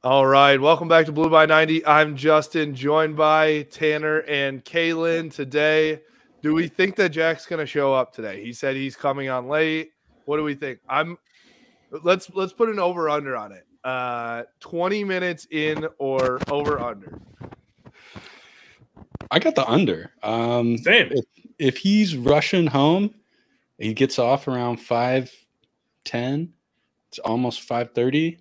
All right, welcome back to Blue by 90. I'm Justin, joined by Tanner and Kaylin today. Do we think that Jack's going to show up today? He said he's coming on late. What do we think? Let's put an over under on it. 20 minutes in or over under. I got the under. Same. If he's rushing home, he gets off around 5:10. It's almost 5:30.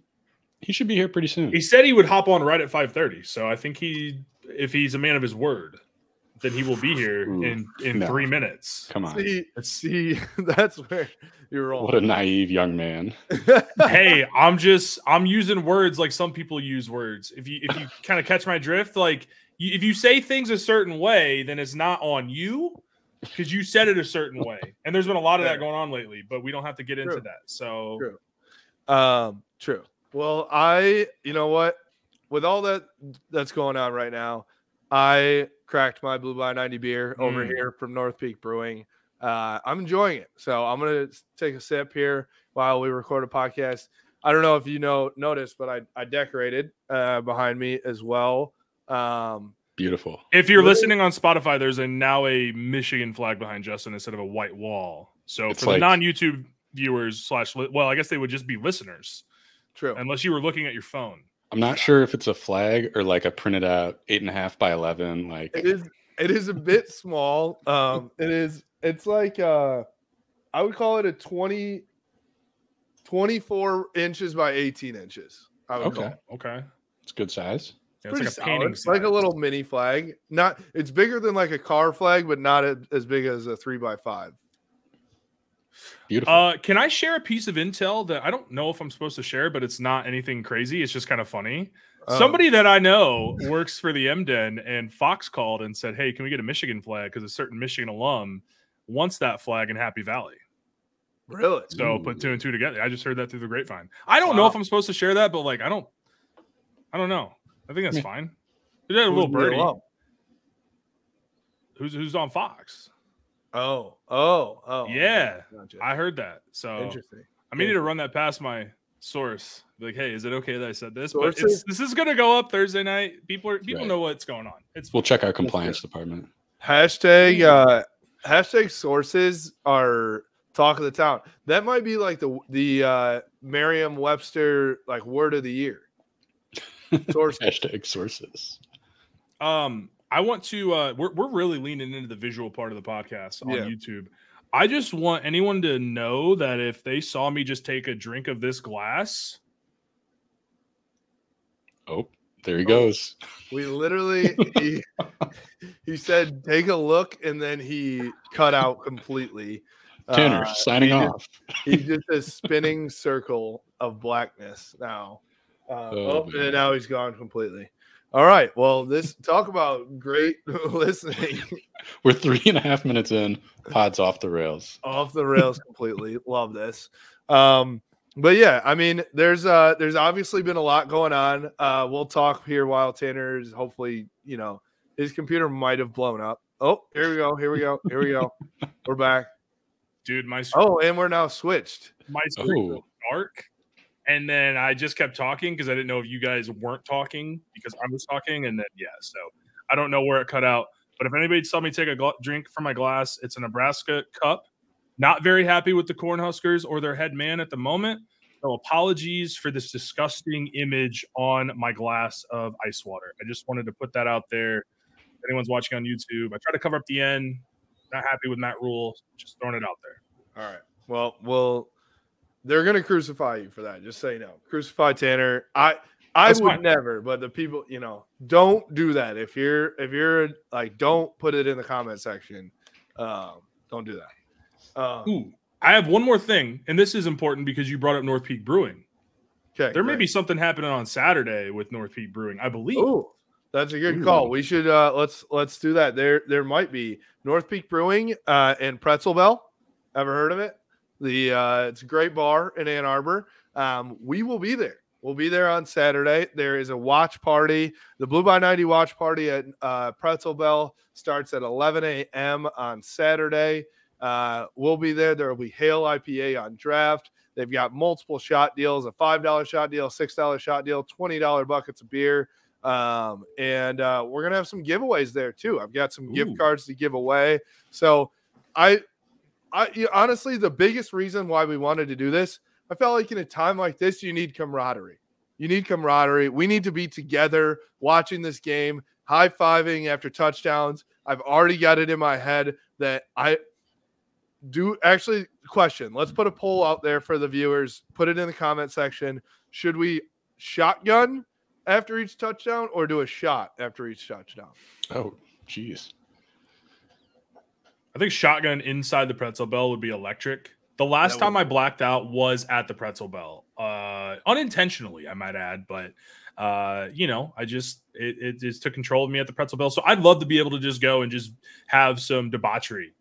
He should be here pretty soon. He said he would hop on right at 5:30. So I think if he's a man of his word, then he will be here in 3 minutes. Come on. See, that's where you're wrong. What a naive young man. Hey, I'm using words like some people use words. If you kind of catch my drift, like if you say things a certain way, then it's not on you because you said it a certain way. And there's been a lot of that going on lately, but we don't have to get into that. So True. Well, you know what? With all that's going on right now, I cracked my Blue by 90 beer over here from North Peak Brewing. I'm enjoying it. So I'm going to take a sip here while we record a podcast. I don't know if you noticed, but I decorated behind me as well. Beautiful. If you're listening on Spotify, there's now a Michigan flag behind Justin instead of a white wall. So for the non-YouTube viewers / I guess they would just be listeners. True. Unless you were looking at your phone. I'm not sure if it's a flag or like a printed out 8.5 by 11. Like it is a bit small. It's like I would call it a 24 inches by 18 inches. I would call it. Okay. It's good size. Yeah, it's like a painting size. Like a little mini flag. It's bigger than like a car flag, but not as big as a 3x5. Beautiful. Can I share a piece of intel that I don't know if I'm supposed to share, but it's not anything crazy. It's just kind of funny. Somebody that I know works for the MDen, and Fox called and said, "Hey, can we get a Michigan flag? Because a certain Michigan alum wants that flag in Happy Valley." Really? So put two and two together. I just heard that through the grapevine. I don't know if I'm supposed to share that, but like I don't know. I think that's fine. There's a little birdie. Who's on Fox? Oh. Yeah, Gotcha. I heard that. So Interesting. I needed to run that past my source. Like, hey, is it okay that I said this? Sources? But this is going to go up Thursday night. People know what's going on. We'll check our compliance department. Hashtag sources are talk of the town. That might be like the Merriam-Webster like word of the year. Sources. Hashtag sources. I want to we're really leaning into the visual part of the podcast on YouTube. I just want anyone to know that if they saw me just take a drink of this glass. Oh, there he goes. We literally he said take a look and then he cut out completely. Tanner signing off. He's just a spinning circle of blackness now. And now he's gone completely. All right. Well, talk about great listening. We're 3.5 minutes in. Pod's off the rails. Off the rails completely. Love this. But yeah, I mean, there's obviously been a lot going on. We'll talk here while Tanner's hopefully, his computer might have blown up. Oh, here we go. We're back. Dude, my screen. Oh, and we're now switched. My screen was dark. And then I just kept talking because I didn't know if you guys weren't talking because I was talking. And then, so I don't know where it cut out. But if anybody saw me take a drink from my glass, it's a Nebraska cup. Not very happy with the Cornhuskers or their head man at the moment. So apologies for this disgusting image on my glass of ice water. I just wanted to put that out there. If anyone's watching on YouTube, I try to cover up the end. Not happy with Matt Rule. Just throwing it out there. All right. Well, they're gonna crucify you for that. Just so you know, crucify Tanner. I would never, but the people, don't do that. If you're like, don't put it in the comment section. Don't do that. I have one more thing, and this is important because you brought up North Peak Brewing. Okay, there may be something happening on Saturday with North Peak Brewing, I believe. Oh, that's a good call. We should let's do that. There might be North Peak Brewing and Pretzel Bell. Ever heard of it? It's a great bar in Ann Arbor. We will be there. We'll be there on Saturday. There is a watch party. The Blue by 90 watch party at Pretzel Bell starts at 11 a.m. on Saturday. We'll be there. There will be Hail IPA on draft. They've got multiple shot deals, a $5 shot deal, $6 shot deal, $20 buckets of beer. And we're going to have some giveaways there too. I've got some gift cards to give away. So I honestly, the biggest reason why we wanted to do this, I felt like in a time like this, you need camaraderie. You need camaraderie. We need to be together watching this game, high-fiving after touchdowns. I've already got it in my head that I do actually question. Let's put a poll out there for the viewers. Put it in the comment section. Should we shotgun after each touchdown or do a shot after each touchdown? Oh, geez. I think shotgun inside the Pretzel Bell would be electric. The last time I blacked out was at the Pretzel Bell, unintentionally, I might add, but it just took control of me at the Pretzel Bell. So I'd love to be able to just go and just have some debauchery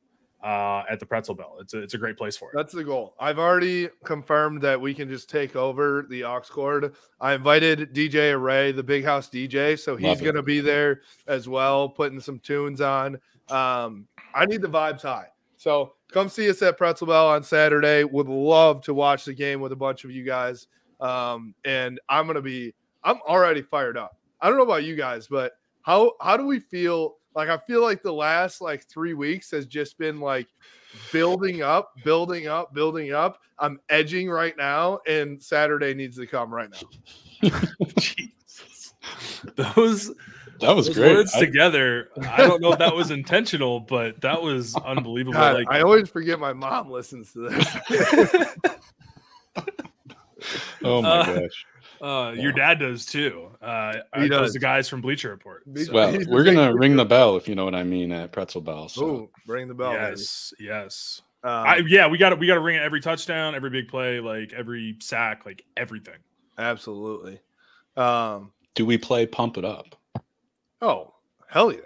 at the Pretzel Bell. It's a great place for it. That's the goal. I've already confirmed that we can just take over the aux cord. I invited DJ Array, the Big House DJ, so he's going to be there as well, putting some tunes on. I need the vibes high. So come see us at Pretzel Bell on Saturday. Would love to watch the game with a bunch of you guys. And I'm already fired up. I don't know about you guys, but how do we feel? Like, I feel like the last 3 weeks has just been building up. I'm edging right now, and Saturday needs to come right now. Jesus. That was great. Words together. I don't know if that was intentional, but that was unbelievable. God, I always forget my mom listens to this. Oh my gosh. Your dad does too. He does. The guys from Bleacher Report. So. Well, we're gonna ring the bell if you know what I mean at Pretzel Bell. So. Ooh, ring the bell. Yes, baby. Yes. We got to ring it every touchdown, every big play, every sack, everything. Absolutely. Do we play Pump It Up? Oh, hell yeah!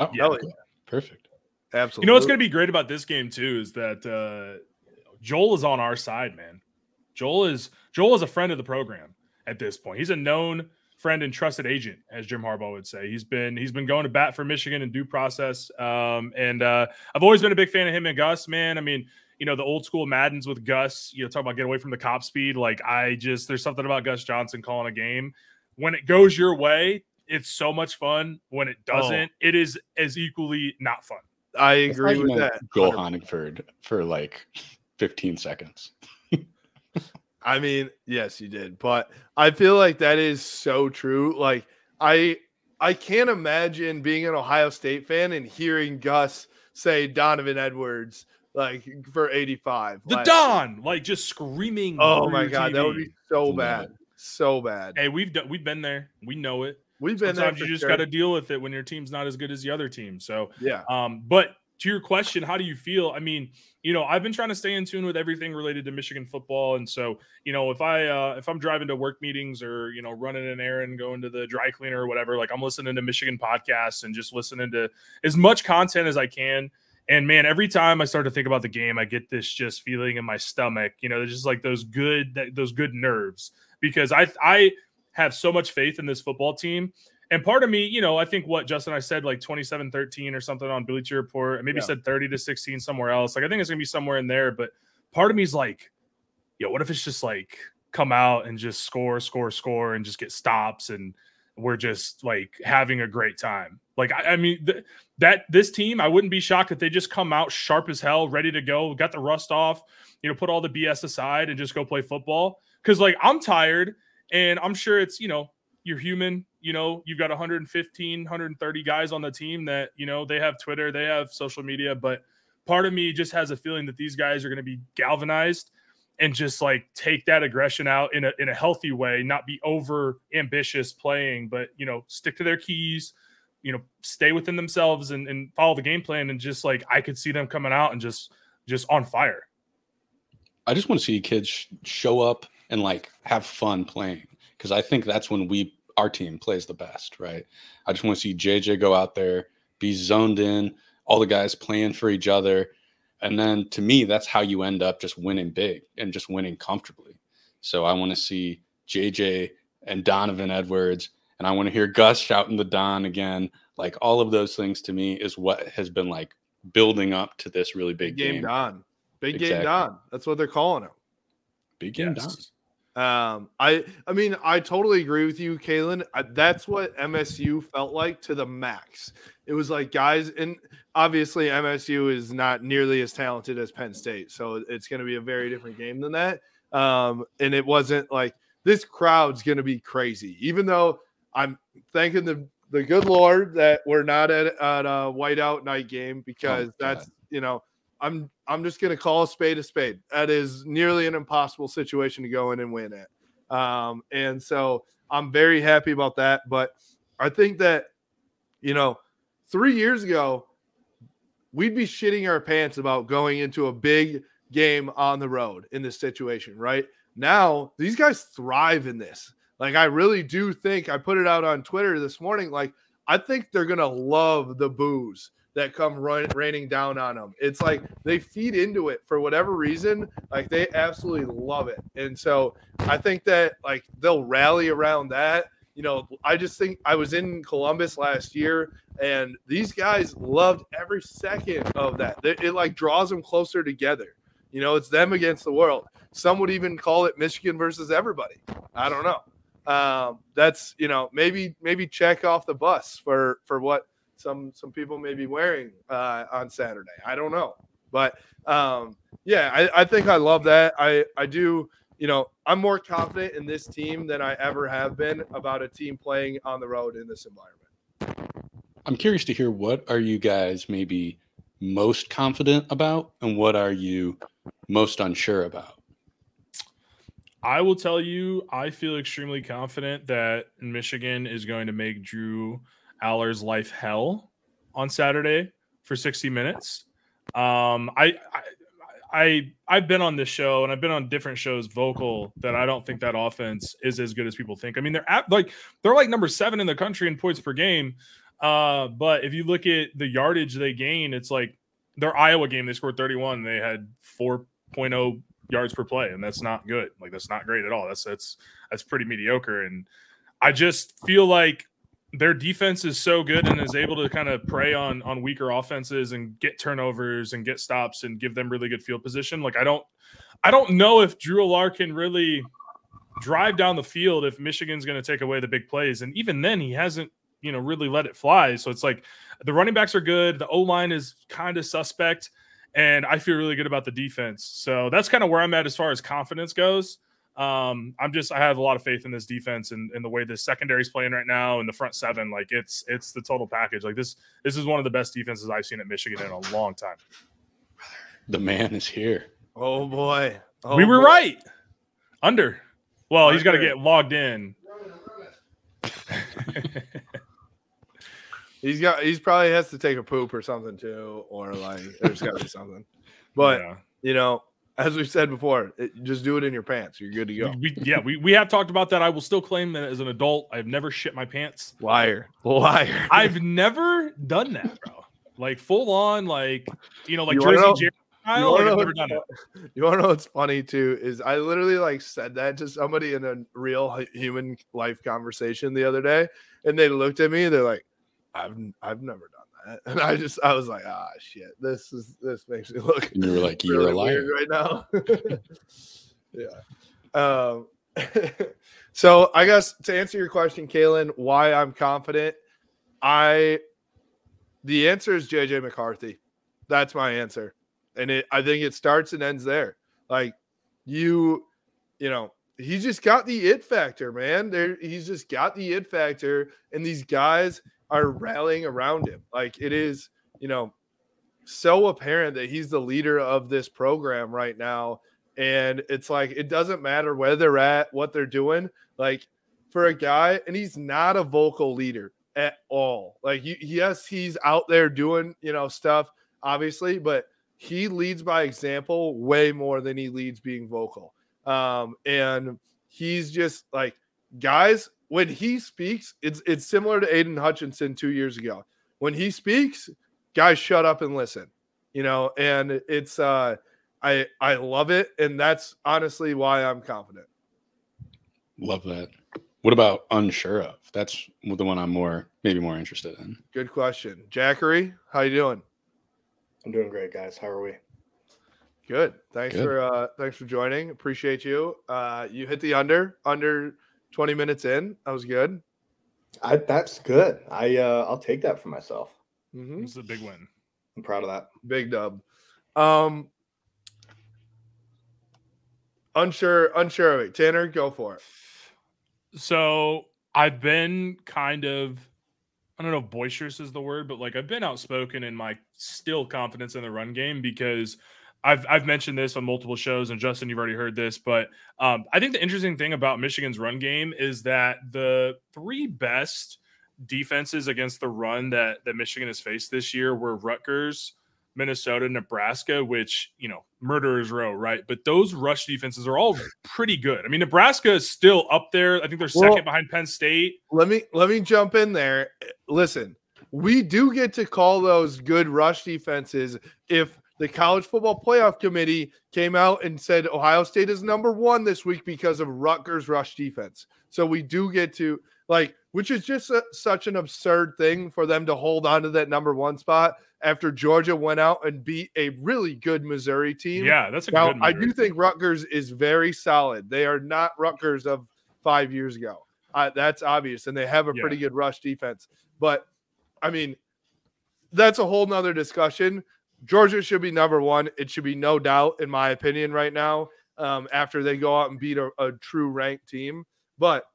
Oh, hell yeah! Perfect. Absolutely. You know what's gonna be great about this game too is that Joel is on our side, man. Joel is a friend of the program. At this point, he's a known friend and trusted agent, as Jim Harbaugh would say. He's been going to bat for Michigan in due process. And I've always been a big fan of him and Gus, man. I mean, the old school Maddens with Gus, talk about get away from the cop speed. There's something about Gus Johnson calling a game. When it goes your way, it's so much fun. When it doesn't, it is as equally not fun. I agree with that. Joel Honigford for 15 seconds. I mean, yes, you did, but I feel like that is so true. I can't imagine being an Ohio State fan and hearing Gus say Donovan Edwards for 85. The Don, just screaming. Oh my God, that would be so bad, so bad. Hey, we've been there. We know it. We've been Sometimes there. You just got to deal with it when your team's not as good as the other team. So yeah. But to your question, how do you feel? I mean, I've been trying to stay in tune with everything related to Michigan football. And so, if I'm driving to work meetings or, running an errand, going to the dry cleaner or whatever, I'm listening to Michigan podcasts and just listening to as much content as I can. And man, every time I start to think about the game, I get this just feeling in my stomach, there's just those good nerves, because I have so much faith in this football team. And part of me, I think what Justin and I said, 27-13 or something on Bleacher Report, maybe said 30-16 somewhere else. I think it's going to be somewhere in there. But part of me is what if it's just come out and just score and just get stops and we're just having a great time. I mean, this team, I wouldn't be shocked if they just come out sharp as hell, ready to go, got the rust off, put all the BS aside and just go play football. Because I'm tired and I'm sure it's, you're human. You've got 115, 130 guys on the team that, they have Twitter, they have social media, but part of me just has a feeling that these guys are going to be galvanized and just take that aggression out in a healthy way, not be over ambitious playing, but, stick to their keys, stay within themselves and follow the game plan. And just I could see them coming out and just on fire. I just want to see kids show up and have fun playing. Because I think that's when our team plays the best, right? I just want to see JJ go out there, be zoned in, all the guys playing for each other. And then to me, that's how you end up just winning big and just winning comfortably. So I want to see JJ and Donovan Edwards, and I want to hear Gus shouting the Don again. All of those things to me is what has been building up to this really big game. Don. Big game Don. That's what they're calling him. Big game Yes. down. I mean, I totally agree with you, Kalen. That's what MSU felt like to the max. It was like guys, and obviously MSU is not nearly as talented as Penn State, so it's going to be a very different game than that. And it wasn't like this crowd's going to be crazy, even though I'm thanking the good Lord that we're not at a whiteout night game, because that's, you know, I'm just going to call a spade a spade. That is nearly an impossible situation to go in and win it. And so I'm very happy about that. But I think that, you know, 3 years ago, we'd be shitting our pants about going into a big game on the road in this situation, right? Now, these guys thrive in this. Like, I really do think, I put it out on Twitter this morning, like, I think they're going to love the boos that come raining down on them. It's like they feed into it for whatever reason. Like, they absolutely love it. And so I think that, like, they'll rally around that. You know, I just think I was in Columbus last year, and these guys loved every second of that. It like draws them closer together. You know, it's them against the world. Some would even call it Michigan versus everybody. I don't know. That's, you know, maybe check off the bus for what some people may be wearing on Saturday. I don't know. But yeah, I think I love that. I do, you know, I'm more confident in this team than I ever have been about a team playing on the road in this environment. I'm curious to hear, what are you guys maybe most confident about, and what are you most unsure about? I will tell you, I feel extremely confident that Michigan is going to make Drew Aller's life hell on Saturday for 60 minutes. I've been on this show, and I've been on different shows vocal that I don't think that offense is as good as people think. I mean, they're like number 7 in the country in points per game. But if you look at the yardage they gain, it's like their Iowa game, they scored 31. They had 4.0 yards per play, and that's not good. Like, that's not great at all. That's pretty mediocre. And I just feel like their defense is so good and is able to kind of prey on weaker offenses and get turnovers and get stops and give them really good field position. Like, I don't know if Drew Aller can really drive down the field if Michigan's going to take away the big plays. And even then, he hasn't, you know, really let it fly. So it's like the running backs are good. The O-line is kind of suspect. And I feel really good about the defense. So that's kind of where I'm at as far as confidence goes. I have a lot of faith in this defense and the way the secondary is playing right now, and the front 7. Like, it's the total package. Like, this is one of the best defenses I've seen at Michigan in a long time. The man is here. Oh boy. We were right. Under. Well, he's got to get logged in. He's probably has to take a poop or something too, or like there's got to be something. But yeah. You know, as we said before, just do it in your pants. You're good to go. We have talked about that. I will still claim that as an adult, I've never shit my pants. Liar. I've never done that, bro. Like, full on, like, you know, like Jersey Jerry style. Like, I've never done it. You want to know what's funny too? Is I literally like said that to somebody in a real human life conversation the other day, and they looked at me. They're like, I've never done that. And I was like, shit, this makes me look. And you were like, you're really a liar right now. Yeah. So I guess to answer your question, Kalen, why I'm confident, the answer is JJ McCarthy. That's my answer. And I think it starts and ends there. Like, you know, he's just got the it factor, man. He's just got the it factor, and these guys are rallying around him. Like, it is, you know, so apparent that he's the leader of this program right now. And it's like, it doesn't matter where they're at, what they're doing. Like, for a guy, and he's not a vocal leader at all. Like, yes, he's out there doing, you know, stuff, obviously, but he leads by example way more than he leads being vocal. And he's just like, guys, when he speaks, it's similar to Aiden Hutchinson 2 years ago. When he speaks, guys shut up and listen, you know, and it's I love it. And that's honestly why I'm confident. Love that. What about unsure of? That's the one I'm maybe more interested in. Good question. Jackery, how you doing? I'm doing great, guys. How are we? Good. Thanks for joining. Appreciate you. You hit the under 20 minutes in. That was good. That's good. I'll take that for myself. This is a big win. I'm proud of that. Big dub. Unsure of it. Tanner, go for it. So I've been kind of, I don't know if boisterous is the word, but like I've been outspoken in my still confidence in the run game because I've mentioned this on multiple shows, and Justin, you've already heard this, but I think the interesting thing about Michigan's run game is that the three best defenses against the run that Michigan has faced this year were Rutgers, Minnesota, Nebraska, which, you know, murderers row, right? But those rush defenses are all pretty good. I mean, Nebraska is still up there. I think they're second behind Penn State. Let me jump in there. Listen, we do get to call those good rush defenses if the College Football Playoff Committee came out and said Ohio State is #1 this week because of Rutgers rush defense. So we do get to, like, which is just such an absurd thing for them to hold on to that #1 spot after Georgia went out and beat a really good Missouri team. Yeah, that's a now, good I do think Rutgers is very solid. They are not Rutgers of 5 years ago. That's obvious, and they have a pretty good rush defense. But, I mean, that's a whole nother discussion. Georgia should be #1. It should be no doubt, in my opinion, right now, after they go out and beat a true ranked team. But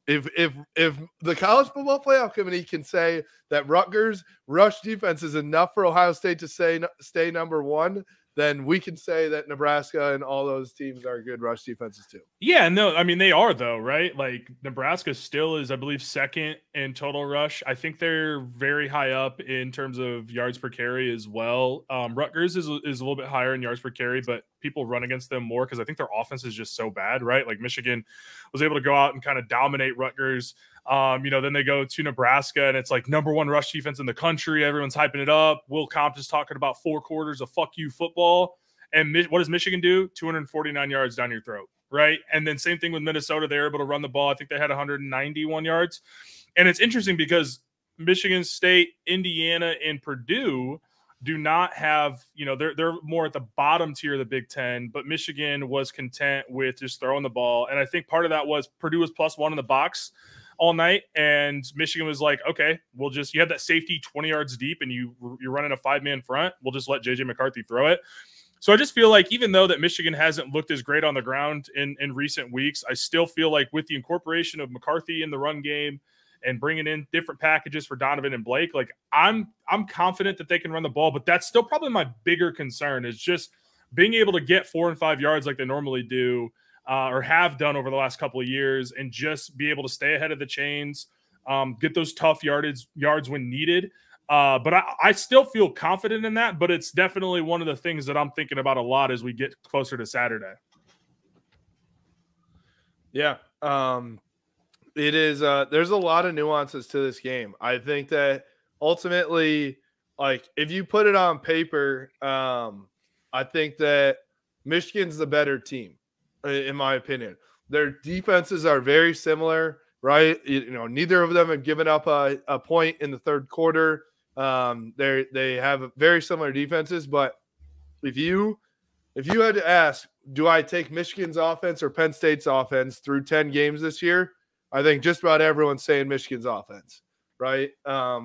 if the College Football Playoff Committee can say that Rutgers rush defense is enough for Ohio State to stay #1, then we can say that Nebraska and all those teams are good rush defenses too. Yeah, no, I mean, they are though, right? Like Nebraska still is, I believe, second in total rush. I think they're very high up in terms of yards per carry as well. Rutgers is a little bit higher in yards per carry, but people run against them more because I think their offense is just so bad, right? Like Michigan was able to go out and kind of dominate Rutgers. Then they go to Nebraska and it's like #1 rush defense in the country. Everyone's hyping it up. Will Comp is talking about 4 quarters of fuck you football. And what does Michigan do? 249 yards down your throat, right? And then same thing with Minnesota. They're able to run the ball. I think they had 191 yards. And it's interesting because Michigan State, Indiana, and Purdue do not have, they're more at the bottom tier of the Big Ten, but Michigan was content with just throwing the ball. And I think part of that was Purdue was +1 in the box all night, and Michigan was like, okay, you have that safety 20 yards deep and you're running a 5-man front. We'll just let JJ McCarthy throw it. So I just feel like even though that Michigan hasn't looked as great on the ground in recent weeks, I still feel like with the incorporation of McCarthy in the run game and bringing in different packages for Donovan and Blake, like I'm confident that they can run the ball, but that's still probably my bigger concern is just being able to get 4 and 5 yards like they normally do, or have done over the last couple of years, and just be able to stay ahead of the chains, get those tough yards when needed. But I still feel confident in that, but it's definitely one of the things that I'm thinking about a lot as we get closer to Saturday. Yeah. It is, there's a lot of nuances to this game. I think that ultimately, like, if you put it on paper, I think that Michigan's the better team, in my opinion. Their defenses are very similar, right? Neither of them have given up a point in the third quarter. They have very similar defenses, but if you had to ask, do I take Michigan's offense or Penn State's offense through 10 games this year? I think just about everyone's saying Michigan's offense, right? I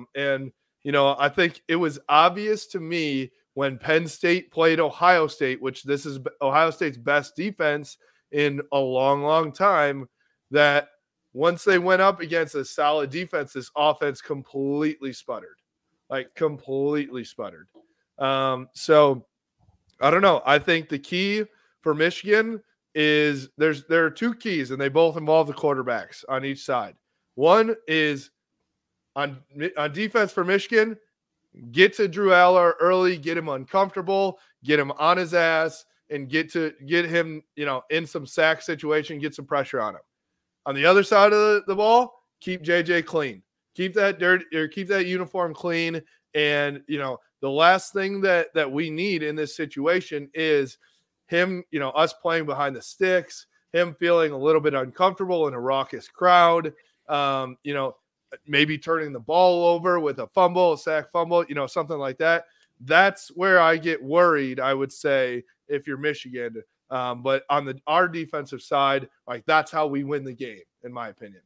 think it was obvious to me when Penn State played Ohio State, which this is Ohio State's best defense in a long, long time, that once they went up against a solid defense, this offense completely sputtered. So I don't know. I think the key for Michigan is there are 2 keys, and they both involve the quarterbacks on each side. One is on defense for Michigan, get to Drew Aller early, get him uncomfortable, get him on his ass, and get him, in some sack situation, get some pressure on him. On the other side of the ball, keep JJ clean. Keep that uniform clean. And, the last thing that we need in this situation is him, us playing behind the sticks, him feeling a little bit uncomfortable in a raucous crowd, maybe turning the ball over with a sack fumble, something like that. That's where I get worried, I would say, if you're Michigan. But on our defensive side, like that's how we win the game, in my opinion.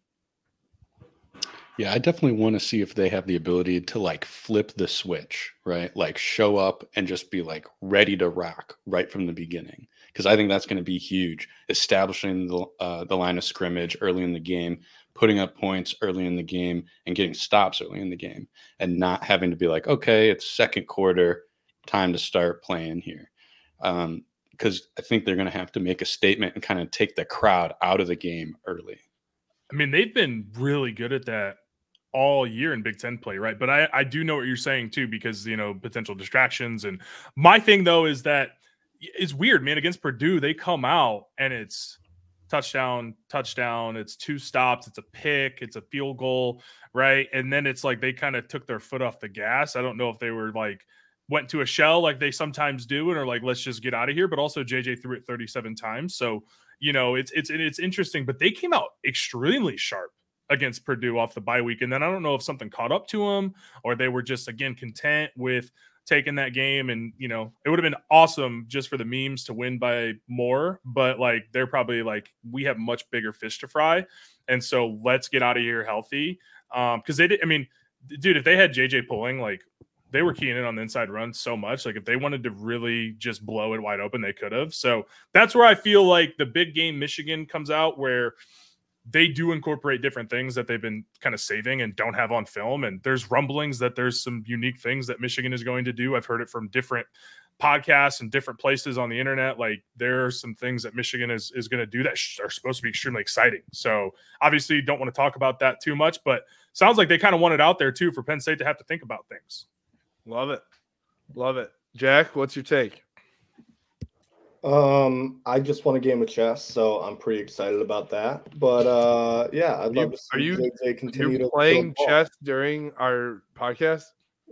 Yeah, I definitely want to see if they have the ability to like flip the switch, right? Like show up and just be like ready to rock right from the beginning. Because I think that's going to be huge. Establishing the line of scrimmage early in the game, putting up points early in the game, and getting stops early in the game, and not having to be like, okay, it's second quarter, time to start playing here. Because I think they're going to have to make a statement and kind of take the crowd out of the game early. I mean, they've been really good at that all year in Big Ten play, right? But I do know what you're saying too, because, you know, potential distractions. And my thing though is that it's weird, man. Against Purdue, they come out and it's touchdown, it's 2 stops, it's a pick, it's a field goal, right? And then it's like they kind of took their foot off the gas. I don't know if they were like went to a shell like they sometimes do and are like, let's just get out of here. But also JJ threw it 37 times. So, you know, it's interesting, but they came out extremely sharp against Purdue off the bye week. And then I don't know if something caught up to them or they were just, again, content with taking that game. And, you know, it would have been awesome just for the memes to win by more, but like, they're probably like, we have much bigger fish to fry. And so let's get out of here healthy. Cause they did, I mean, dude, if they had JJ pulling, like they were keying in on the inside run so much, like if they wanted to really just blow it wide open, they could have. So that's where I feel like the big game Michigan comes out, where they do incorporate different things that they've been kind of saving and don't have on film. And there's rumblings that there's some unique things that Michigan is going to do. I've heard it from different podcasts and different places on the internet. Like there are some things that Michigan is going to do that are supposed to be extremely exciting. So obviously don't want to talk about that too much, but sounds like they kind of want it out there too for Penn State to have to think about things. Love it. Love it. Jack, what's your take? I just won a game of chess, so I'm pretty excited about that. But yeah, I'd love to see JJ continue to playing chess during our podcast.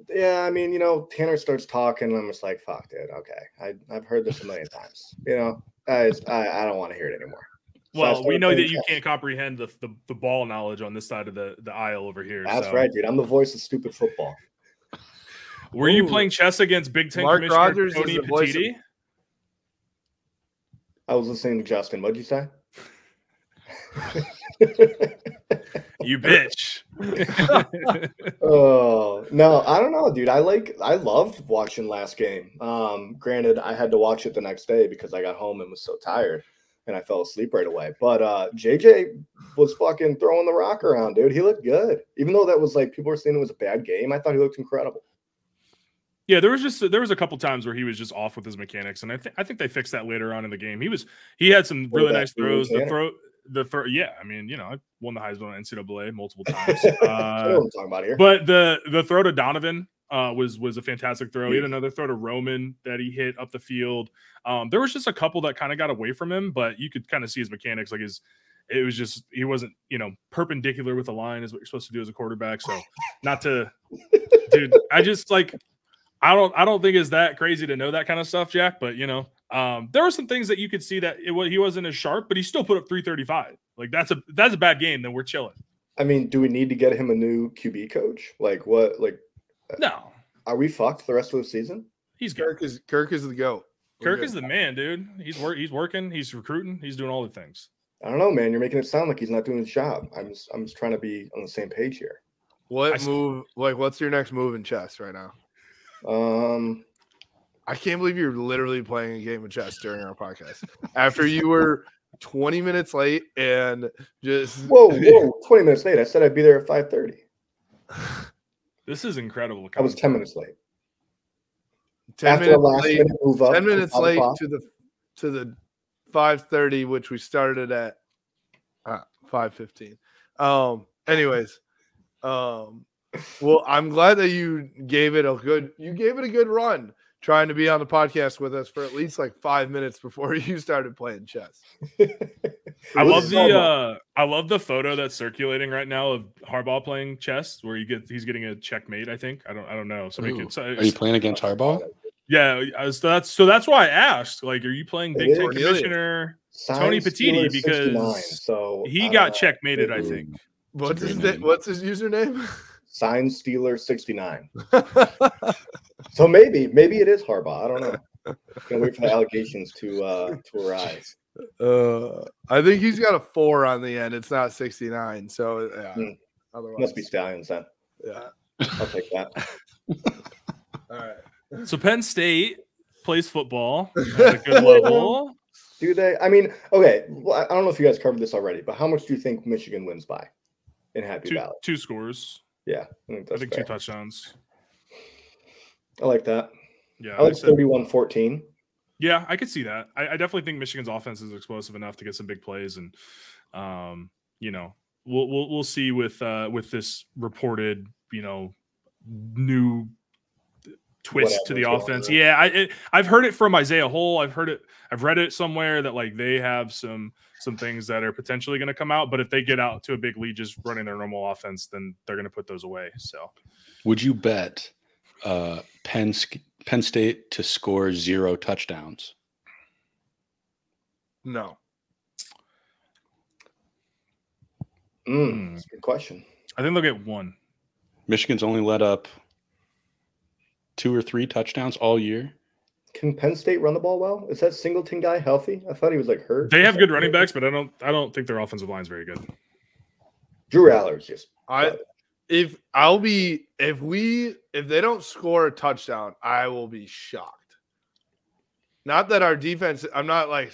Yeah, I mean, you know, Tanner starts talking, and I'm just like, "Fuck, dude. Okay, I've heard this a million times. You know, I don't want to hear it anymore." Well, we know that you can't comprehend the ball knowledge on this side of the aisle over here. That's right, dude. I'm the voice of stupid football. Were you playing chess against Big Ten Mark Commissioner Rogers Tony Petitti? I was listening to Justin. What'd you say? You bitch. Oh no, I don't know, dude. I loved watching last game. Granted, I had to watch it the next day because I got home and was so tired and I fell asleep right away. But JJ was fucking throwing the rock around, dude. He looked good. Even though that was like people were saying it was a bad game, I thought he looked incredible. Yeah, there was a couple times where he was just off with his mechanics, and I think they fixed that later on in the game. He had some really nice throws. Yeah, I mean, you know, I won the Heisman on NCAA multiple times. I know what I'm talking about here. But the throw to Donovan was a fantastic throw. He had another throw to Roman that he hit up the field. There was just a couple that kind of got away from him, but you could kind of see his mechanics, like it was just he wasn't, you know, perpendicular with the line is what you're supposed to do as a quarterback. So not to, dude, I just like. I don't think it's that crazy to know that kind of stuff, Jack. But you know, there were some things that you could see that he wasn't as sharp, but he still put up 335. Like that's a bad game. Then we're chilling. I mean, do we need to get him a new QB coach? Like what? Like no. Are we fucked the rest of the season? He's good. Kirk is the GOAT. Kirk is the man, dude. He's working. He's recruiting. He's doing all the things. I don't know, man. You're making it sound like he's not doing his job. I'm just trying to be on the same page here. What's your next move in chess right now? I can't believe you're literally playing a game of chess during our podcast after you were 20 minutes late and just whoa 20 minutes late. I said I'd be there at 5:30. This is incredible. I was 10 minutes late. 10 minutes late, move up 10 minutes late to the 5:30, which we started at 5:15. Anyways, well, I'm glad that you gave it a good run trying to be on the podcast with us for at least like 5 minutes before you started playing chess. I love the photo that's circulating right now of Harbaugh playing chess where he's getting a checkmate, I think. I don't know. Are you playing against Harbaugh? Yeah, so that's why I asked. Like, are you playing Big Ten Commissioner Tony Petitti, because he got checkmated, I think. What's his username? Sign Steeler 69. So maybe it is Harbaugh. I don't know. Gonna wait for the allegations to arise. I think he's got a 4 on the end. It's not 69. So yeah. Otherwise, Must be Stallions then. Yeah. I'll take that. All right. So Penn State plays football at a good level. Do they? I mean, okay. Well, I don't know if you guys covered this already, but how much do you think Michigan wins by in Happy Valley? 2 scores. Yeah, I think 2 touchdowns. I like that. Yeah, I like 31-14. Yeah, I could see that. I definitely think Michigan's offense is explosive enough to get some big plays, and you know, we'll see with this reported, you know, new twist to the offense. Yeah, I've heard it from Isaiah Hole. I've read it somewhere that like they have some things that are potentially going to come out, but if they get out to a big lead just running their normal offense, then they're going to put those away. So, would you bet Penn State to score 0 touchdowns? No. That's a good question. I think they'll get 1. Michigan's only let up 2 or 3 touchdowns all year. Can Penn State run the ball well? Is that Singleton guy healthy? I thought he was like hurt. They have good running backs, but I don't think their offensive line is very good. Drew Aller's just. If they don't score a touchdown, I will be shocked. Not that our defense, I'm not like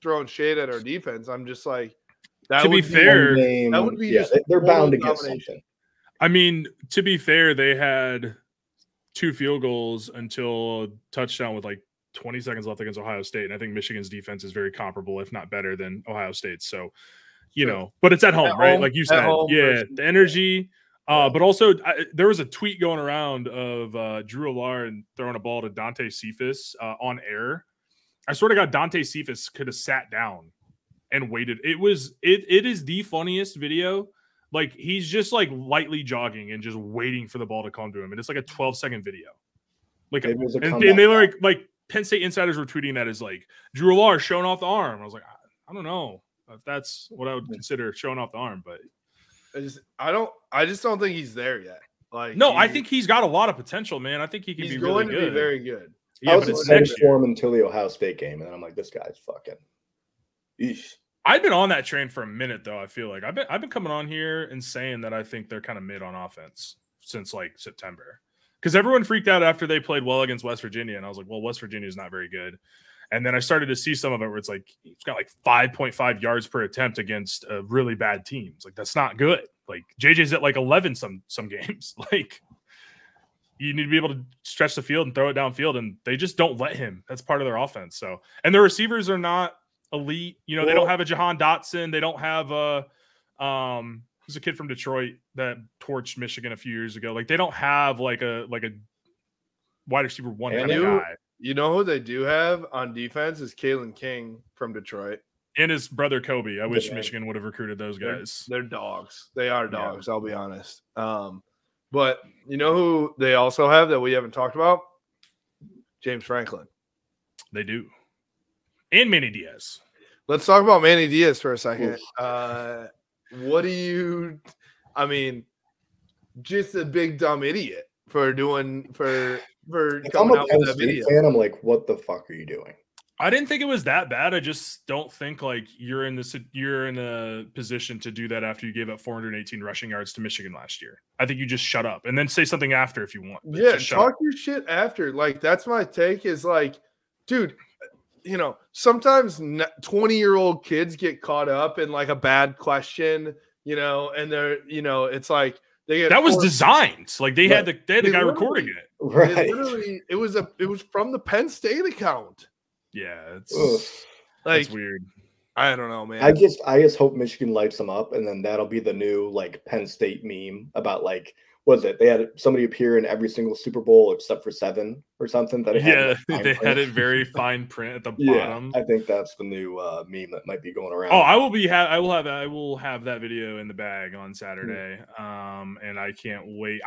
throwing shade at our defense. I'm just like, that to be fair, that would be just they're bound to get something. I mean, to be fair, they had 2 field goals until a touchdown with like 20 seconds left against Ohio State. And I think Michigan's defense is very comparable, if not better, than Ohio State's. So, you know, but it's at home, right? Like you said, the energy. But also, there was a tweet going around of Drew Allar and throwing a ball to Dante Cephas on air. I sort of got Dante Cephas could have sat down and waited. It is the funniest video. Like he's just like lightly jogging and just waiting for the ball to come to him, and it's like a 12-second video. Like, and they like Penn State insiders were tweeting that as like Drew Allar showing off the arm. I was like, I don't know if that's what I would consider showing off the arm, but I just don't think he's there yet. Like, no, I think he's got a lot of potential, man. I think he can be really good. He's going to be very good. Yeah, I was excited for him until the Ohio State game, and I'm like, this guy's fucking. Eesh. I've been on that train for a minute, though. I feel like I've been coming on here and saying that I think they're kind of mid on offense since like September, because everyone freaked out after they played well against West Virginia, and I was like, well, West Virginia is not very good. And then I started to see some of it where it's like he's got like 5.5 yards per attempt against a really bad team. It's like that's not good. Like JJ's at like 11 some games. Like you need to be able to stretch the field and throw it downfield, and they just don't let him. That's part of their offense. So, and their receivers are not elite. You know, they don't have a Jahan Dotson. They don't have who's a kid from Detroit that torched Michigan a few years ago. Like they don't have like a wide receiver one kind of guy. You know who they do have on defense is Kalen King from Detroit. And his brother Kobe. I wish Michigan would have recruited those guys. They're dogs. They are dogs, I'll be honest. But you know who they also have that we haven't talked about? James Franklin. They do. And Manny Diaz. Let's talk about Manny Diaz for a second. What do you – I mean, just a big dumb idiot for doing – for coming out with that video. Fan, I'm like, what the fuck are you doing? I didn't think it was that bad. I just don't think like you're in a position to do that after you gave up 418 rushing yards to Michigan last year. I think you just shut up and then say something after if you want. Yeah, talk your shit after. Like that's my take is like, dude, you know, sometimes 20-year-old kids get caught up in like a bad question, you know, and they're, you know, it's like they get that was designed. Like they had the guy recording it. Right. It was from the Penn State account. Yeah, it's like it's weird. I don't know, man. I just hope Michigan lights them up, and then that'll be the new like Penn State meme about like what is it? They had somebody appear in every single Super Bowl except for 7 or something. That they had it very fine print at the bottom. I think that's the new meme that might be going around. Oh, I will have that video in the bag on Saturday, and I can't wait.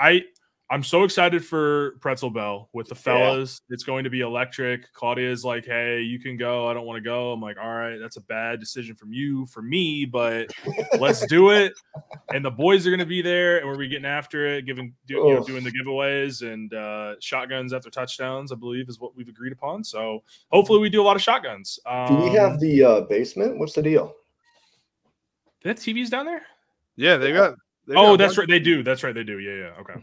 I'm so excited for Pretzel Bell with the fellas. Yeah. It's going to be electric. Claudia's like, hey, you can go. I don't want to go. I'm like, all right, that's a bad decision from you for me, but let's do it. And the boys are going to be there, and we're going to be getting after it, doing the giveaways and shotguns after touchdowns, I believe, is what we've agreed upon. So hopefully we do a lot of shotguns. Do we have the basement? What's the deal? They have TVs down there? Yeah, they got. That's right. They do. That's right. They do. Yeah. Okay.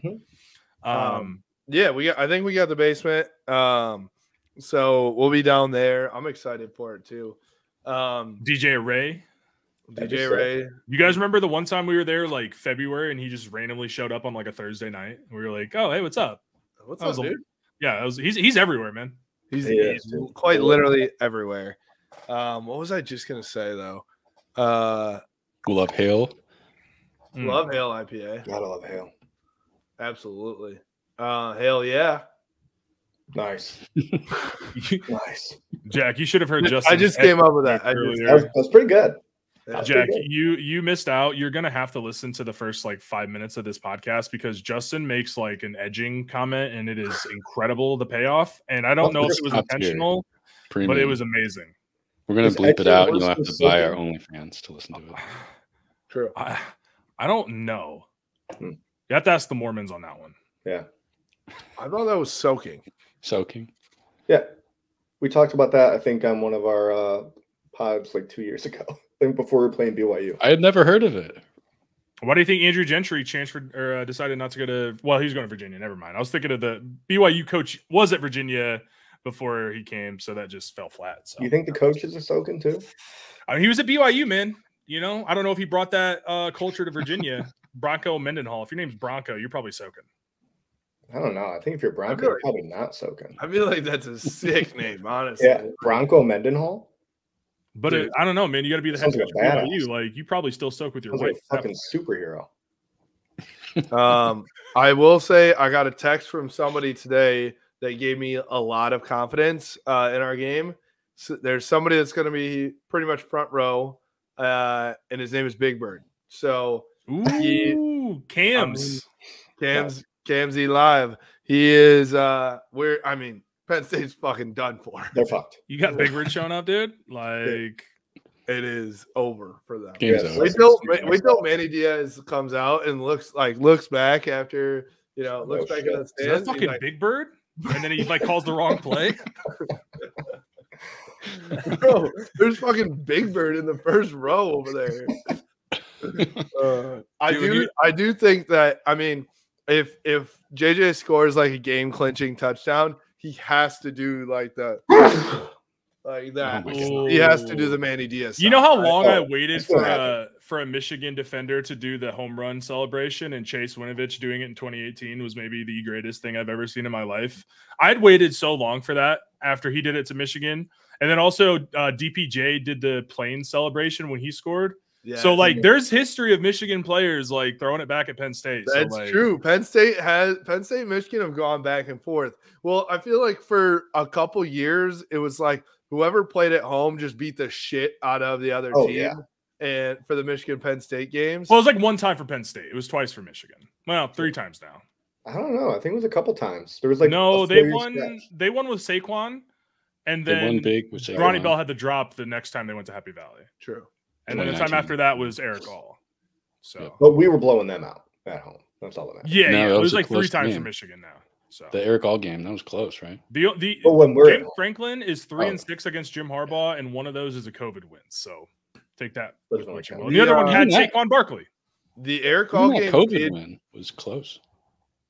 Mm-hmm. Yeah, I think we got the basement. So we'll be down there. I'm excited for it too. DJ Ray. You guys remember the one time we were there like February and he just randomly showed up on like a Thursday night? We were like, "Oh, hey, what's up?" What's up, dude? Yeah, he's everywhere, man. He's quite literally everywhere. What was I just gonna say though? Love Hale. Love Hale IPA. Gotta love Hale. Absolutely. Hell yeah. Nice. Nice. Jack, you should have heard Justin. I just came up with that. That's pretty good. Jack, you missed out. You're gonna have to listen to the first like 5 minutes of this podcast because Justin makes like an edging comment and it is incredible, the payoff. And I don't know if it was intentional, but it was amazing. We're gonna bleep it out and you'll have to buy our OnlyFans to listen to it. True. I don't know. You have to ask the Mormons on that one. Yeah. I thought that was soaking. Yeah. We talked about that, I think, on one of our pods like 2 years ago. I think before we were playing BYU. I had never heard of it. Why do you think Andrew Gentry transferred or decided not to go to – well, he was going to Virginia. Never mind. I was thinking of the BYU coach was at Virginia before he came, so that just fell flat. So. You think the coaches are soaking too? I mean, he was at BYU, man. You know, I don't know if he brought that culture to Virginia. Bronco Mendenhall. If your name's Bronco, you're probably soaking. I don't know. I think if you're Bronco, you're probably not soaking. I feel like that's a sick name, honestly. Yeah, Bronco Mendenhall. But I don't know, man. You got to be the head coach of BYU. Like, you probably still soak with your wife. Like a fucking superhero. I will say I got a text from somebody today that gave me a lot of confidence in our game. So there's somebody that's going to be pretty much front row, and his name is Big Bird. So, Cam's live. He is Penn State's fucking done for. They're fucked. You got Big Bird showing up, dude. Like it is over for them. Wait till Manny Diaz comes out and looks back after looks back at the stands. Is that fucking Big Bird? And then he like calls the wrong play. Bro, there's fucking Big Bird in the first row over there. I do think that if JJ scores like a game clinching touchdown, he has to do like that. He has to do the Manny Diaz. You know how long I waited for a Michigan defender to do the home run celebration, and Chase Winovich doing it in 2018 was maybe the greatest thing I've ever seen in my life. I'd waited so long for that after he did it to Michigan. And then also DPJ did the plane celebration when he scored. Yeah, so there's history of Michigan players like throwing it back at Penn State. That's true. Penn State and Michigan have gone back and forth. Well, I feel like for a couple years it was like whoever played at home just beat the shit out of the other team. Yeah. And for the Michigan Penn State games. Well, it was like one time for Penn State. It was twice for Michigan. Well, 3 times now. I don't know. I think it was a couple times. There was like they won with Saquon, and then Ronnie Bell had the drop the next time they went to Happy Valley. True. And then the time after that was Eric All. So, but we were blowing them out at home. That's all that matters. Yeah, it was like 3 times for Michigan now. So the Eric All game, that was close, right? James Franklin is 3-6 against Jim Harbaugh, and one of those is a COVID win. So take that. The other one had Saquon Barkley. The Eric All game COVID win was close.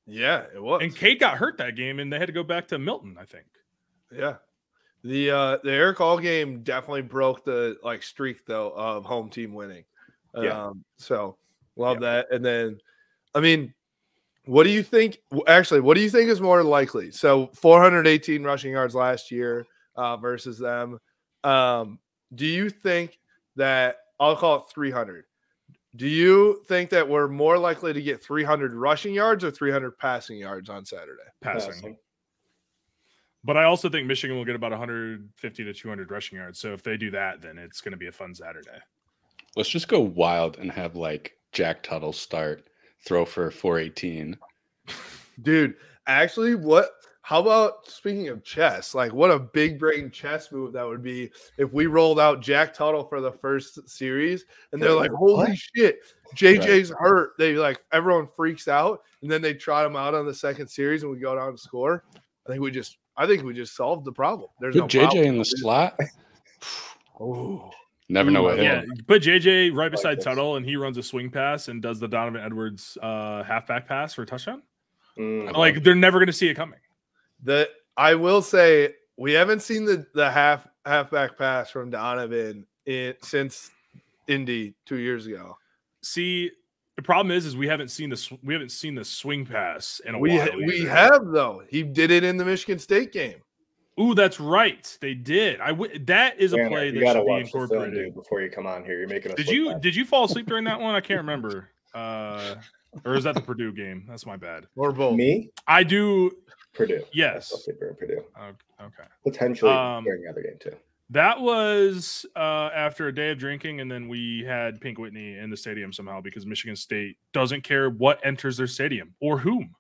Yeah, it was. And Cade got hurt that game, and they had to go back to Milton, I think. Yeah. The Eric All game definitely broke the streak though of home team winning. So love that. And then what do you think is more likely? So 418 rushing yards last year versus them. Do you think that I'll call it 300? Do you think that we're more likely to get 300 rushing yards or 300 passing yards on Saturday? Passing. But I also think Michigan will get about 150 to 200 rushing yards. So if they do that, then it's going to be a fun Saturday. Let's just go wild and have Jack Tuttle start, throw for 418, Dude, actually, how about speaking of chess? Like, what a big brain chess move that would be if we rolled out Jack Tuttle for the first series, and they're like, "Holy shit, JJ's hurt!" They like everyone freaks out, and then they trot him out on the second series, and we go down to score. I think we just solved the problem. There's Put no JJ problem. in the slot. Oh, Never know what hit Yeah, him. you put JJ right beside this. Tuttle, and he runs a swing pass and does the Donovan Edwards halfback pass for a touchdown. Like they're never going to see it coming. I will say we haven't seen the halfback pass from Donovan since Indy 2 years ago. See, the problem is we haven't seen the swing pass in a We while. we either. have though. He did it in the Michigan State game. Ooh, that's right. They did. That is a Tanner, play you that gotta should be watch the film, incorporated. dude, before you come on here. You're making us. Did you fall asleep during that one? I can't remember. Or is that the Purdue game? That's my bad. Or both. Me? I do. Purdue. Yes. I'll say Purdue. Okay. Potentially Um, during the other game too. That was after a day of drinking, and then we had Pink Whitney in the stadium somehow because Michigan State doesn't care what enters their stadium or whom,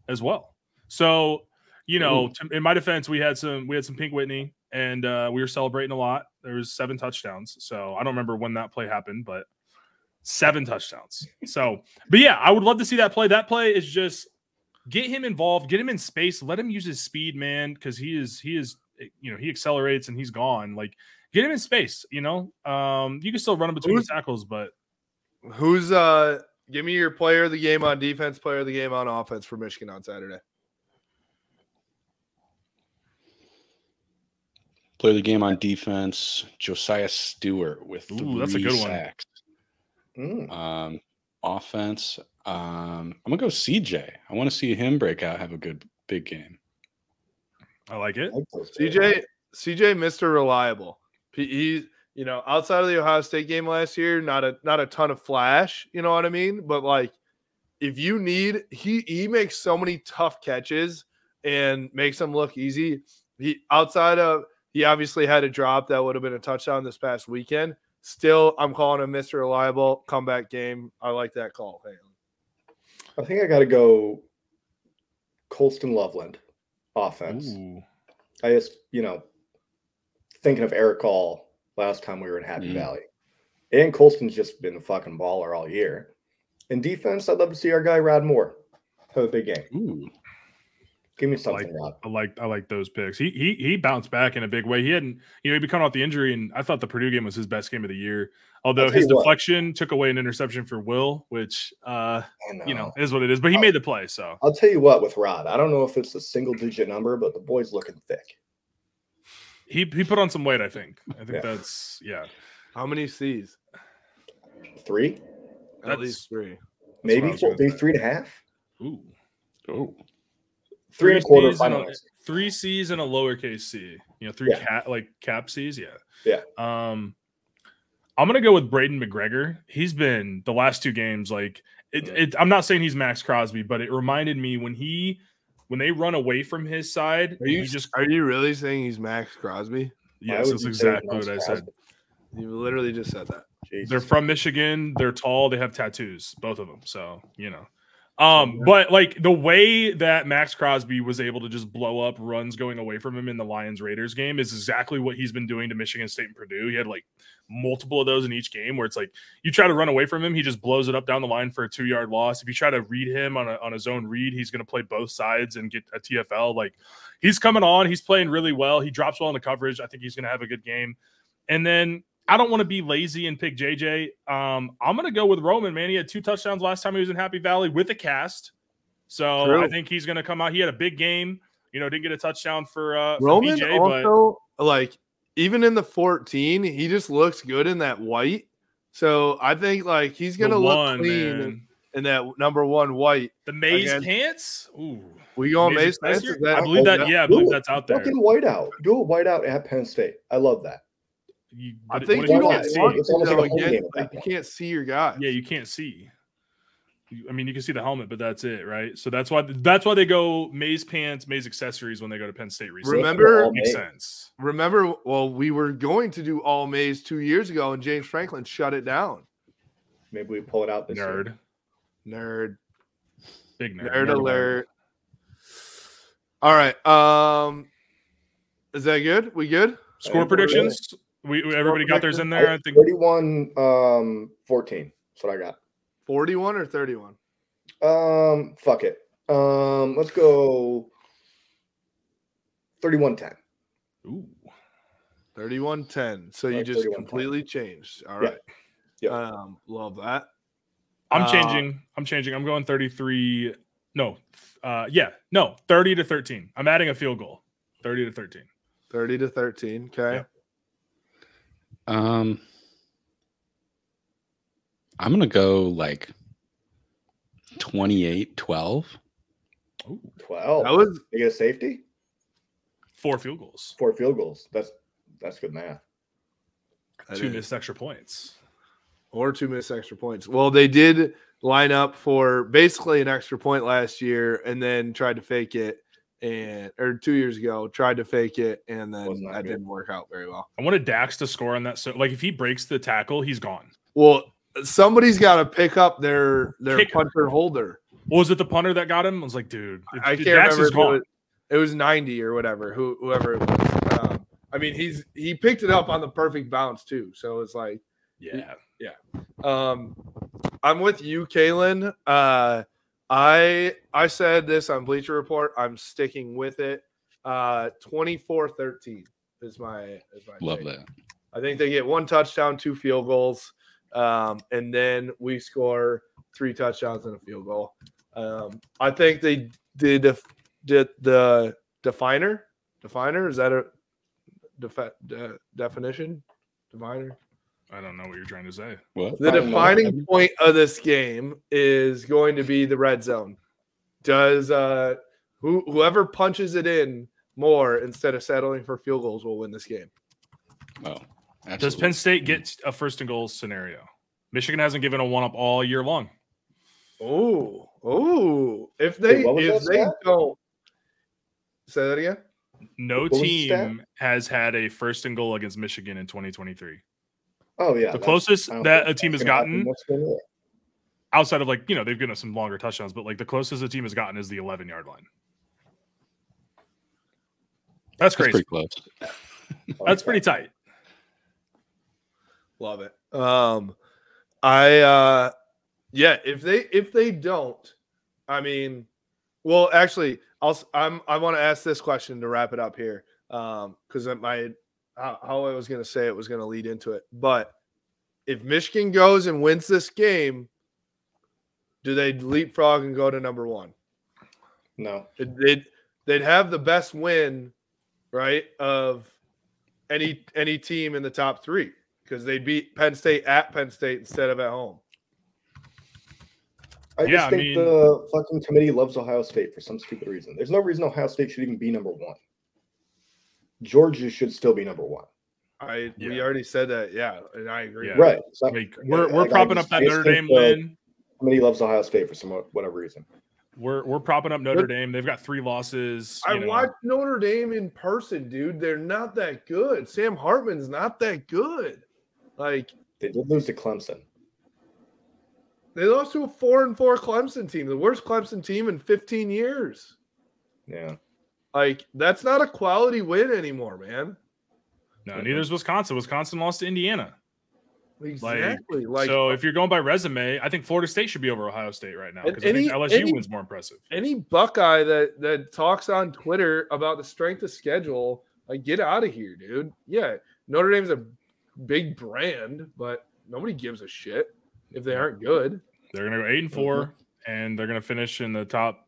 as well. So, you know, in my defense, we had some Pink Whitney, and we were celebrating a lot. There was 7 touchdowns, so I don't remember when that play happened, but 7 touchdowns. So, but yeah, I would love to see that play. That play is just get him involved, get him in space, let him use his speed, man, because he is. You know, he accelerates and he's gone. Like, get him in space. You know, you can still run him between the tackles, but Who's give me your player of the game on defense, player of the game on offense for Michigan on Saturday. Play the game on defense. Josiah Stewart with 3 that's a good one. sacks. Offense. I'm gonna go CJ. I want to see him break out, have a good big game. I like it. CJ, Mr. Reliable. He, you know, outside of the Ohio State game last year, not a ton of flash, you know what I mean? But like, if you need, he makes so many tough catches and makes them look easy. He obviously had a drop that would have been a touchdown this past weekend. Still, I'm calling him Mr. Reliable comeback game. I like that call. I think I got to go Colston Loveland offense. Ooh. I just, thinking of Eric Hall last time we were in Happy Valley. And Colston's just been a fucking baller all year. In defense, I'd love to see our guy Rod Moore have a big game. Ooh. Give me something, Rod. I like those picks. He bounced back in a big way. He hadn't, he'd be coming off the injury, and I thought the Purdue game was his best game of the year. Although his deflection took away an interception for Will, which is what it is. But he made the play. So I'll tell you what, with Rod, I don't know if it's a single-digit number, but the boy's looking thick. He put on some weight. I think that's How many C's? 3? At least 3. Maybe 4, maybe 3.5. Ooh. Oh. 3 1/4 finals. 3 C's and a lowercase c. 3 cap C's. Yeah. I'm gonna go with Braden McGregor. He's been the last 2 games like I'm not saying he's Max Crosby, but it reminded me when they run away from his side. Are you really saying he's Max Crosby? Yes, that's exactly what I said. You literally just said that. Jesus. They're from Michigan. They're tall. They have tattoos, both of them. So but like the way that Max Crosby was able to just blow up runs going away from him in the Lions-Raiders game is exactly what he's been doing to Michigan State and Purdue. He had like multiple of those in each game where it's like you try to run away from him, he just blows it up down the line for a 2-yard loss. If you try to read him on a zone read, he's going to play both sides and get a TFL. Like he's coming on, he's playing really well. He drops well in the coverage. I think he's going to have a good game. And then I don't want to be lazy and pick JJ. I'm going to go with Roman, man. He had 2 touchdowns last time he was in Happy Valley with a cast. So True. I think he's going to come out. He had a big game. Didn't get a touchdown for Roman BJ, also, like, even in the 14, he just looks good in that white. So I think, like, he's going to look clean in that number 1 white. The Maze pants? Ooh. We go on Maze pants? I believe that. Yeah, I believe that's out there. Fucking whiteout. Do a whiteout at Penn State. I love that. I think you don't see. You can't see your guy. Yeah, you can't see. I mean, you can see the helmet, but that's it, right? So that's why they go Maze pants, Maze accessories when they go to Penn State recently. Makes sense. Remember, well, we were going to do all Maze 2 years ago, and James Franklin shut it down. Maybe we pull it out this year. Nerd. Nerd. Big nerd. Nerd alert. All right. Is that good? We good? Score predictions. Everybody got theirs in there. I think 31 14. That's what I got. 41 or 31? Fuck it. Let's go 31-10. Ooh. 31-10. So you Like just 31-10. completely changed. All Yeah. right. Yeah. Love that. I'm changing. I'm going 33. No. 30 to 13. I'm adding a field goal. 30 to 13. 30 to 13. Okay. Yep. I'm gonna go like 28-12. Ooh. 12. That was You get a safety? 4 field goals. 4 field goals. That's good math. that 2 is. missed extra points. Or 2 missed extra points. Well, they did line up for basically an extra point last year and then tried to fake it, or 2 years ago tried to fake it, and then Was not that good. didn't work out very well. I wanted Dax to score on that. So, like, if he breaks the tackle, he's gone. Well, somebody's got to pick up their Kicker. punter holder. What was it, the punter that got him? I was like, dude, I can't Dax remember. is If gone. it was 90 or whatever. Whoever it was. I mean, he picked it up on the perfect bounce too. So it's like, Yeah. I'm with you, Kalen. I said this on Bleacher Report. I'm sticking with it. 24-13 is my Love take. that. I think they get 1 touchdown, 2 field goals, and then we score 3 touchdowns and a field goal. I think they did the definer. Definer, is that a definition? Definer. I don't know what you're trying to say. What? The I don't know. defining point of this game is going to be the red zone. Does whoever punches it in more instead of settling for field goals will win this game? Oh, Does absolutely. Penn State get a first and goal scenario? Michigan hasn't given a 1-up all year long. Oh! If they Wait, what was that stat? don't say that again. No What was the stat? team has had a first and goal against Michigan in 2023. Oh yeah. The that's- closest I don't that think a team has that's gonna happen gotten, next year. outside of, like, they've given us some longer touchdowns, but like the closest a team has gotten is the 11-yard line. That's That's crazy. pretty close. That's pretty tight. Love it. If they don't, I mean, well, actually, I want to ask this question to wrap it up here, because how I was going to say it was going to lead into it. But if Michigan goes and wins this game, do they leapfrog and go to number 1? No. They'd have the best win, right, of any team in the top 3 because they beat Penn State at Penn State instead of at home. I Yeah, just I think mean- the fucking committee loves Ohio State for some stupid reason. There's no reason Ohio State should even be number 1. Georgia should still be number 1. We Yeah. already said that, yeah, and I agree. Yeah. Right. So, Like, we're like, propping up that I just Notre think Dame the win. committee loves Ohio State for whatever reason. We're propping up Notre Dame. They've got 3 losses. I watched Notre Dame in person, dude. They're not that good. Sam Hartman's not that good. Like, They did lose to Clemson. they lost to a 4-4 Clemson team, the worst Clemson team in 15 years. Yeah. Like, that's not a quality win anymore, man. No, neither is Wisconsin. Wisconsin lost to Indiana. Exactly. So if you're going by resume, I think Florida State should be over Ohio State right now And because I think LSU any- wins more impressive. any Buckeye that talks on Twitter about the strength of schedule, like, get out of here, dude. Yeah, Notre Dame's a big brand, but nobody gives a shit if they aren't good. They're going to go 8-4, and they're going to finish in the top,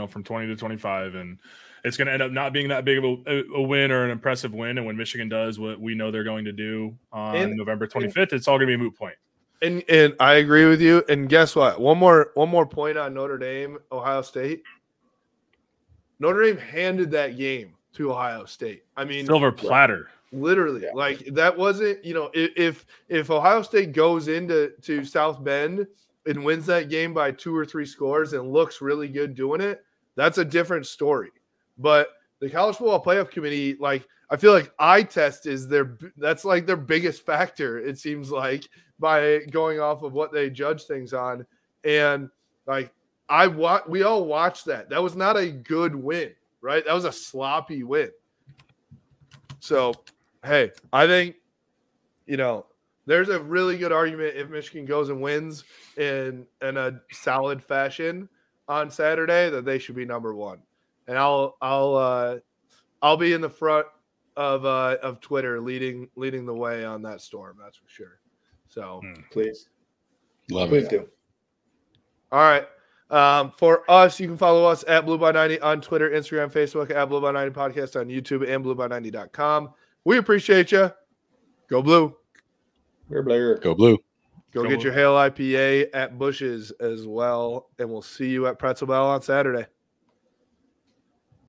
from 20 to 25, and it's going to end up not being that big of a win or an impressive win. And when Michigan does what we know they're going to do on November 25th, it's all going to be a moot point. And I agree with you. And guess what? One more point on Notre Dame, Ohio State. Notre Dame handed that game to Ohio State. I mean, Silver platter. literally, Yeah. like, that wasn't, if Ohio State goes into South Bend and wins that game by 2 or 3 scores and looks really good doing it, that's a different story. But the College Football Playoff Committee, like, I feel like eye test is that's like their biggest factor, it seems like, by going off of what they judge things on. And like, we all watched that. That was not a good win. right? That was a sloppy win. So, hey, I think, there's a really good argument if Michigan goes and wins in a solid fashion on Saturday that they should be number one. And I'll be in the front of Twitter leading the way on that storm. That's for sure. So please love it. Do. All right. For us, you can follow us at Blue by 90 on Twitter, Instagram, Facebook, at Blue by 90 Podcast on YouTube and blueby90.com. We appreciate you. Go Blue. We're Blair. Go Blue. Go get your Hail IPA at Bush's as well. And we'll see you at Pretzel Bell on Saturday.